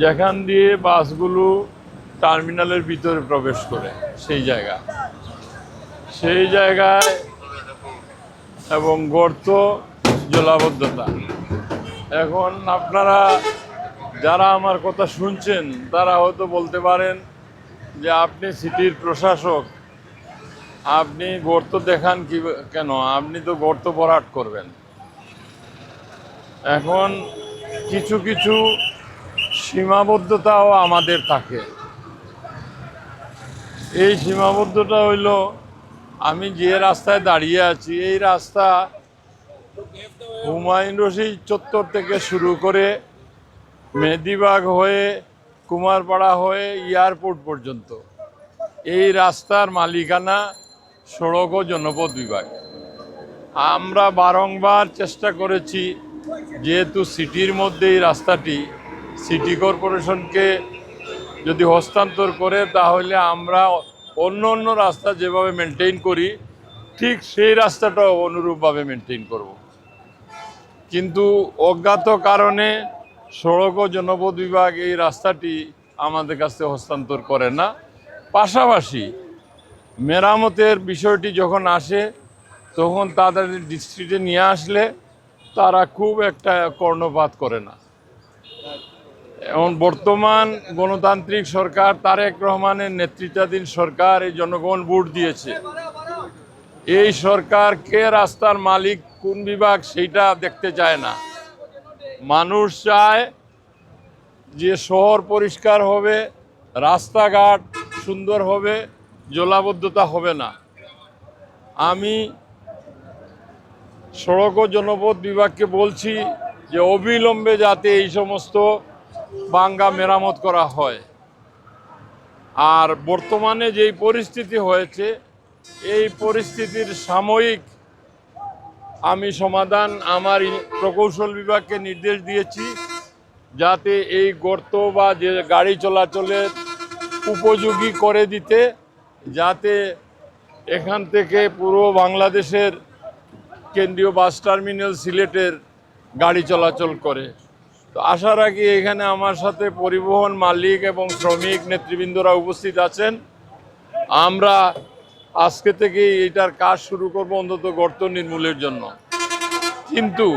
যেখান দিয়ে বাসগুলো টার্মিনালের ভিতরে প্রবেশ করে সেই জায়গায় এবং গর্ত, জলাবদ্ধতা। এখন আপনারা যারা আমার কথা শুনছেন তারা হয়তো বলতে পারেন যে আপনি সিটির প্রশাসক, আপনি গর্ত দেখান কি কেন, আপনি তো গর্ত ভরাট করবেন। এখন কিছু কিছু সীমাবদ্ধতাও আমাদের থাকে। এই সীমাবদ্ধতা হইল, আমি যে রাস্তায় দাঁড়িয়ে আছি এই রাস্তা হুমায়ুন রশিদ চত্বর থেকে শুরু করে মেহেদীবাগ হয়ে কুমারপাড়া হয়ে এয়ারপোর্ট পর্যন্ত এই রাস্তার মালিকানা সড়ক ও জনপথ বিভাগ। আমরা বারংবার চেষ্টা করেছি, যেহেতু সিটির মধ্যে এই রাস্তাটি সিটি কর্পোরেশনকে যদি হস্তান্তর করে, তাহলে আমরা অন্য অন্য রাস্তা যেভাবে মেনটেন করি ঠিক সেই রাস্তাটাও অনুরূপভাবে মেনটেন করব। কিন্তু অজ্ঞাত কারণে সড়ক ও জনপথ বিভাগ এই রাস্তাটি আমাদের কাছে হস্তান্তর করে না। পাশাপাশি মেরামতের বিষয়টি যখন আসে তখন তাদের ডিস্ট্রিক্টে নিয়ে আসলে তারা খুব একটা কর্ণপাত করে না। এখন বর্তমান গণতান্ত্রিক সরকার, তারেক রহমানের নেতৃত্বাধীন সরকার, এই জনগণ ভোট দিয়েছে। এই সরকার কে রাস্তার মালিক, কোন বিভাগ, সেইটা দেখতে চায় না। মানুষ চায় যে শহর পরিষ্কার হবে, রাস্তাঘাট সুন্দর হবে, জলাবদ্ধতা হবে না। আমি সড়ক ও জনপথ বিভাগকে বলছি যে অবিলম্বে যাতে এই সমস্ত ভাঙ্গা মেরামত করা হয়। আর বর্তমানে যেই পরিস্থিতি হয়েছে, এই পরিস্থিতির সাময়িক আমি সমাধান আমার প্রকৌশল বিভাগকে নির্দেশ দিয়েছি, যাতে এই গর্ত বা যে গাড়ি চলাচলের উপযোগী করে দিতে, যাতে এখান থেকে পুরো বাংলাদেশের কেন্দ্রীয় বাস টার্মিনাল সিলেটের গাড়ি চলাচল করে। তো আশা রাখি এখানে আমার সাথে পরিবহন মালিক এবং শ্রমিক নেতৃবৃন্দরা উপস্থিত আছেন। আমরা আজকে থেকেই এটার কাজ শুরু করব, অন্তত গর্ত নির্মূলের জন্য। কিন্তু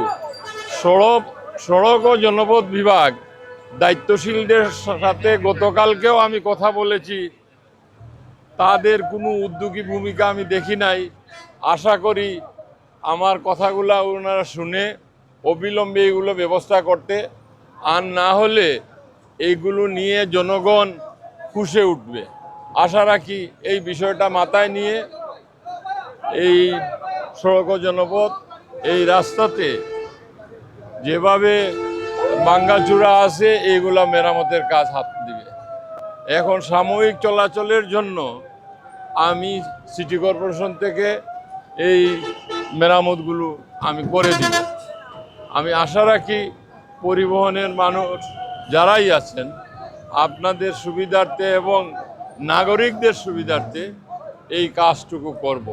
সড়ক ও জনপথ বিভাগ দায়িত্বশীলদের সাথে গতকালকেও আমি কথা বলেছি, তাদের কোনো উদ্যোগী ভূমিকা আমি দেখি নাই। আশা করি আমার কথাগুলো ওনারা শুনে অবিলম্বে এগুলো ব্যবস্থা করতে, আর না হলে এইগুলো নিয়ে জনগণ ফুঁসে উঠবে। আশা রাখি এই বিষয়টা মাথায় নিয়ে এই সড়ক ও জনপথ এই রাস্তাতে যেভাবে ভাঙ্গাচূড়া আছে এইগুলা মেরামতের কাজ হাত দিবে। এখন সাময়িক চলাচলের জন্য আমি সিটি কর্পোরেশন থেকে এই মেরামতগুলো আমি করে দিব। আমি আশা রাখি পরিবহনের মানুষ যারাই আছেন, আপনাদের সুবিধার্থে এবং নাগরিকদের সুবিধার্থে এই কাজটুকু করব।